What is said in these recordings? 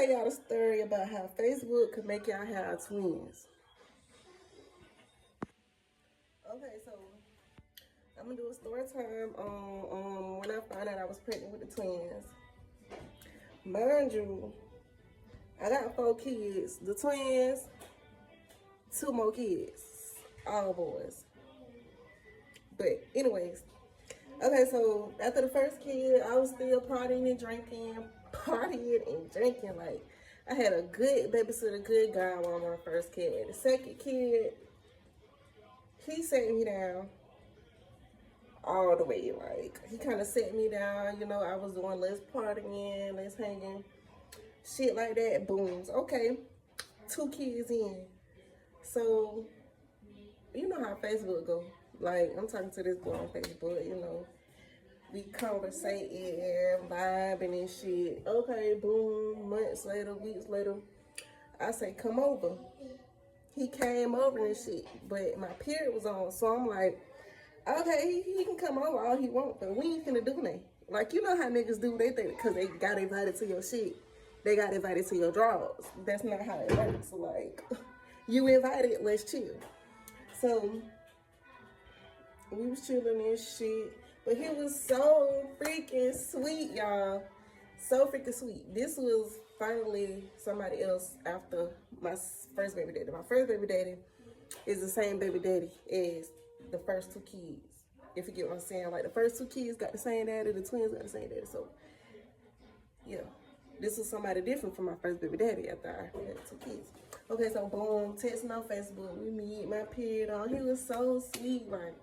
tell y'all a story about how Facebook could make y'all have twins. Okay, so I'm gonna do a story time on when I found out I was pregnant with the twins. Mind you, I got 4 kids. The twins, 2 more kids, all boys. But anyways, okay, so after the first kid, I was still partying and drinking. Like, I had a good babysitter, good guy on my first kid. The second kid, he sat me down all the way. Like, he kind of set me down. You know, I was doing less partying, less hanging, shit like that. Booms. Okay, 2 kids in. So, you know how Facebook go. Like, I'm talking to this boy on Facebook, you know. We conversating, vibing and shit. Okay, boom, months later, weeks later, I say, come over. He came over and shit, but my period was on, so I'm like, okay, he can come over all he want, but we ain't finna do nothing. Like, you know how niggas do, they think because they got invited to your shit, they got invited to your draws. That's not how it works. Like, you invited, let's chill. So, we was chilling and shit. But he was so freaking sweet, y'all. So freaking sweet. This was finally somebody else after my first baby daddy. My first baby daddy is the same baby daddy as the first 2 kids. If you get what I'm saying. Like, the first 2 kids got the same daddy, the twins got the same daddy. So, yeah. This was somebody different from my first baby daddy after I had 2 kids. Okay, so boom, texting on Facebook. We meet, my period on. He was so sweet, like,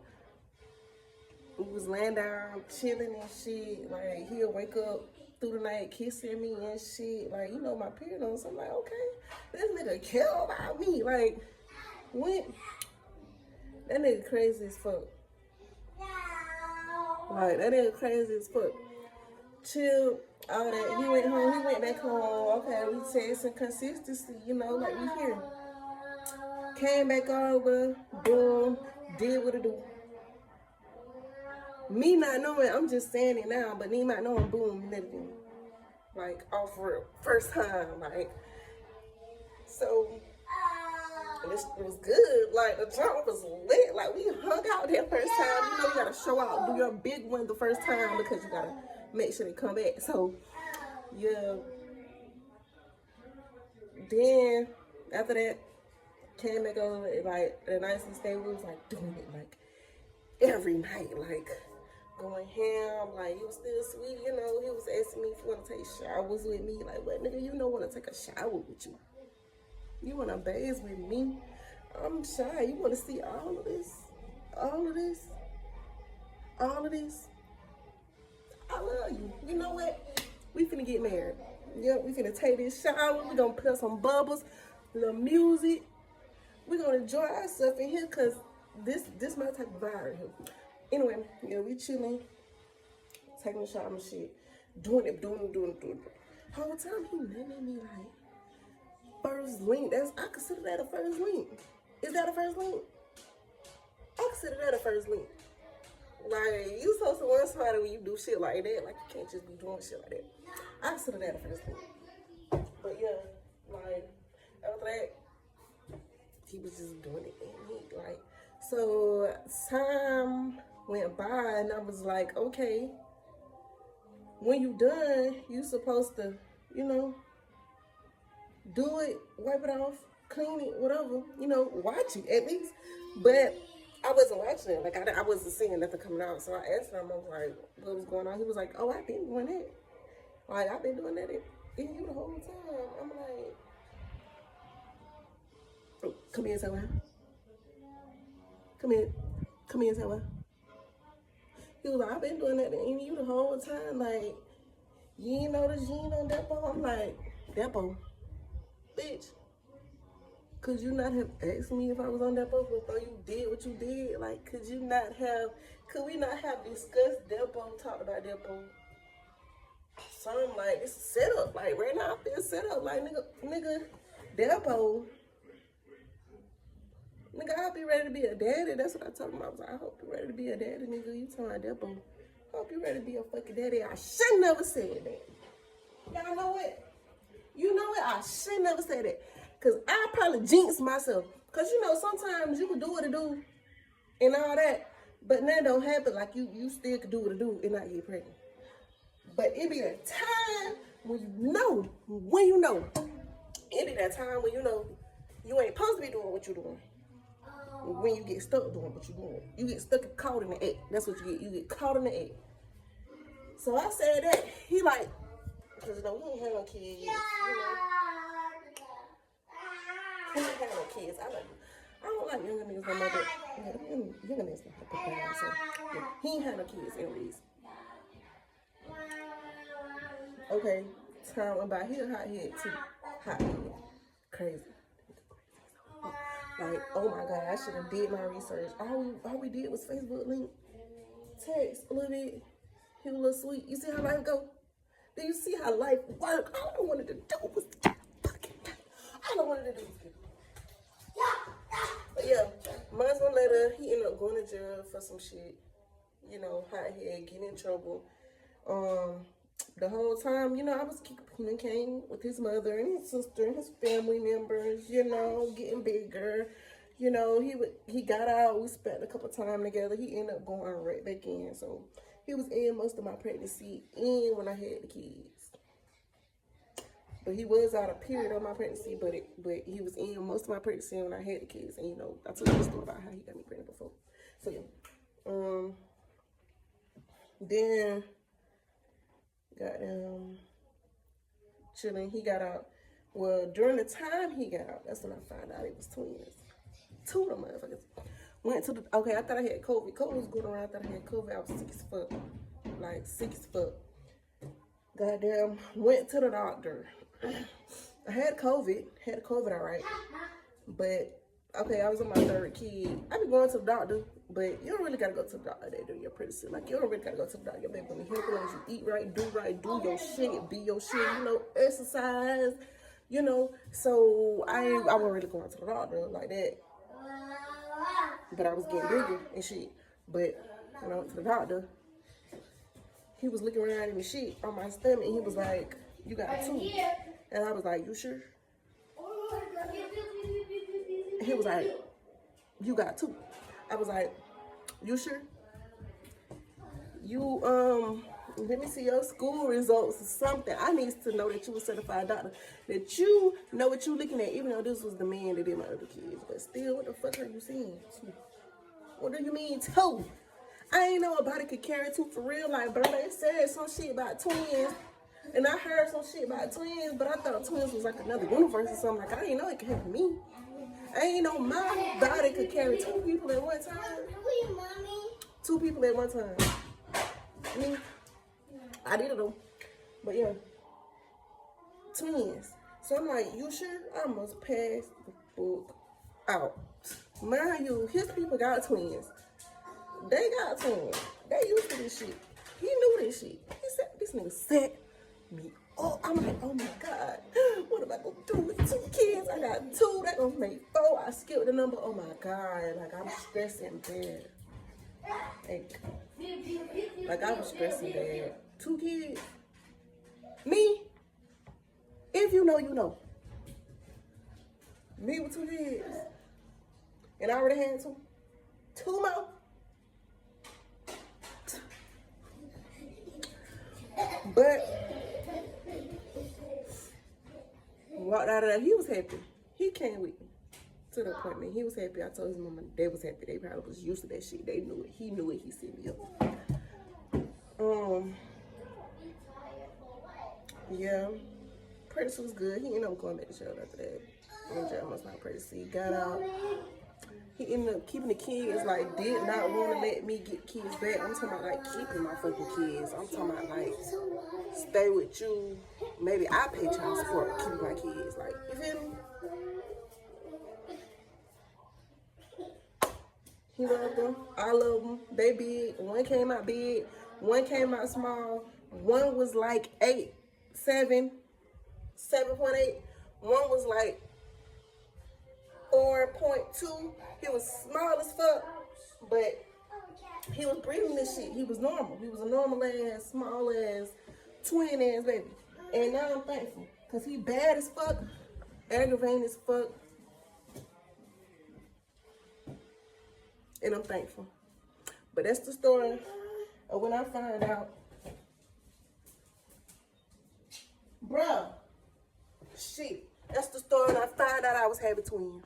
we was laying down, chilling and shit. Like, he'll wake up through the night kissing me and shit. Like, you know, my period on. So I'm like, okay, this nigga care about me. Like, what? That nigga crazy as fuck. Like, that nigga crazy as fuck. Chill, all that. He went home. He went back home. Okay, we texting consistency, you know, like we here. Came back over, boom, did what it do. Me not knowing, I'm just saying it now, but me not knowing, boom, nothing. Like, off real, first time, like. So, this was good. Like, the jump was lit. Like, we hung out that first time. You know, you gotta show out, do your big one the first time because you gotta make sure they come back. So, yeah. Then, after that, came back over, like, the nights we stayed, we was, like, doing it, like, every night, like, going ham. Like, he was still sweet, you know. He was asking me if he want to take showers with me. Like, what, nigga, you don't want to take a shower with you. You want to bathe with me? I'm shy. You want to see all of this? All of this? All of this? I love you. You know what? We finna get married. Yep, we finna take this shower. We gonna put some bubbles, little music. We gonna enjoy ourselves in here because this my type of vibe here. Anyway, yeah, we chilling, taking a shower and shit, doing it. Whole time he looking at me like, first link. I consider that a first link. Is that a first link? I consider that a first link. Like, you supposed to want somebody when you do shit like that. Like, you can't just be doing shit like that. I consider that a first link. But yeah, like, after that, he was just doing it and he like, so time went by and I was like, okay, when you done, you supposed to, you know, do it, wipe it off, clean it, whatever, you know, watch it at least. But I wasn't watching it. Like, I wasn't seeing nothing coming out. So I asked him, I was like, what was going on? He was like, oh, I've been doing that. Like, I've been doing that in you the whole time. I'm like, oh, come here, Sarah. Come here and say what? He was like, I've been doing that in you the whole time. Like, you ain't noticed you ain't on depot? I'm like, depot? Bitch, could you not have asked me if I was on depot before you did what you did? Like, could we not have discussed depot, talked about depot? So I'm like, it's set up. Like, right now I feel set up. Like, nigga, depot. Nigga, I'll be ready to be a daddy. That's what I told him. I was like, I hope you're ready to be a daddy, nigga. You talking about depot. I hope you're ready to be a fucking daddy. I should never said that. Y'all know what? You know what? I should never say that. Because I probably jinxed myself. Because, you know, sometimes you can do what to do and all that. But that don't happen. Like, you still can do what to do and not get pregnant. But it be that time when you know. It be that time when you know you ain't supposed to be doing what you're doing. When you get stuck doing what you're doing. You get stuck caught in the act. That's what you get. You get caught in the act. So I said that. He like, because you know, he ain't had no kids. You know? He ain't had no kids. I don't like younger niggas no more, but younger niggas don't have to put down. So yeah, he ain't had no kids anyways. Okay, time went by. He a hothead too. Hothead. Crazy. Like, oh my God, I should have did my research. All we did was Facebook link, text a little bit. He was a little sweet. You see how life go? Do you see how life work? All I wanted to do was fucking. All I wanted to do was get. But yeah, months later, he ended up going to jail for some shit. You know, hothead, getting in trouble. The whole time, you know, I was communicating with his mother and his sister and his family members, you know, getting bigger. You know, he got out. We spent a couple times together. He ended up going right back in. So he was in most of my pregnancy and when I had the kids. But he was out of period on my pregnancy, but he was in most of my pregnancy when I had the kids. And, you know, I told you the story about how he got me pregnant before. So, yeah. Then... goddamn chilling. He got out. Well, during the time he got out, that's when I found out it was twins. Two of them motherfuckers. Went to the, okay, I thought I had COVID. COVID was going around. I thought I had COVID. I was sick as fuck. Like, sick as fuck. Goddamn, went to the doctor. I had COVID. Had COVID, all right. But, okay, I was on my third kid. I been going to the doctor. But you don't really gotta go to the doctor that do your pregnancy. Like, you don't really gotta go to the doctor. Your baby gonna be healthy as you eat right, do your shit, be your shit, you know, exercise, you know. So I wasn't really going to the doctor like that. But I was getting bigger and shit. But when I went to the doctor, he was looking around in the shit on my stomach and he was like, you got two. And I was like, you sure? He was like, you got two. I was like, you sure? You, let me see your school results or something. I need to know that you a certified doctor. That you know what you looking at, even though this was the man that did my other kids. But still, what the fuck are you saying? What do you mean, two? I ain't know a body could carry two for real. Like, bro, they said some shit about twins. And I heard some shit about twins, but I thought twins was like another universe or something. Like, I didn't know it could happen to me. I ain't know my body could carry two people at one time. Two people at one time. Me, I did it though. But yeah, twins. So I'm like, you sure? I must pass the book out. Mind you, his people got twins. They got twins. They used to this shit. He knew this shit. He said, this nigga set me. Oh, I'm like, oh my God, what am I gonna do with two kids? I got two, that gonna make four. I skipped the number. Oh my God, like I'm stressing bad. Like I was stressing bad. Two kids. Me, if you know, you know. Me with two kids. And I already had two more. But walked out of there. He was happy. He came with me to the appointment. He was happy. I told his mama they was happy. They probably was used to that shit. They knew it. He knew it. He set me up. Yeah. Pregnancy was good. He ended up going back to jail after that. In jail most of my pregnancy. Got out. He ended up keeping the kids. Like, did not want to let me get kids back. I'm talking about like keeping my fucking kids. I'm talking about like stay with you. Maybe I pay child support keeping my kids. Like, you feel me? He loved them. I love them. They big. One came out big. One came out small. One was like 7.8. One was like 4.2. He was small as fuck, but he was breathing this shit. He was normal. He was a normal ass, small ass, twin ass baby. And now I'm thankful. Cause he bad as fuck, aggravating as fuck. And I'm thankful. But that's the story of when I found out. Bruh, shit. That's the story when I found out I was having twins.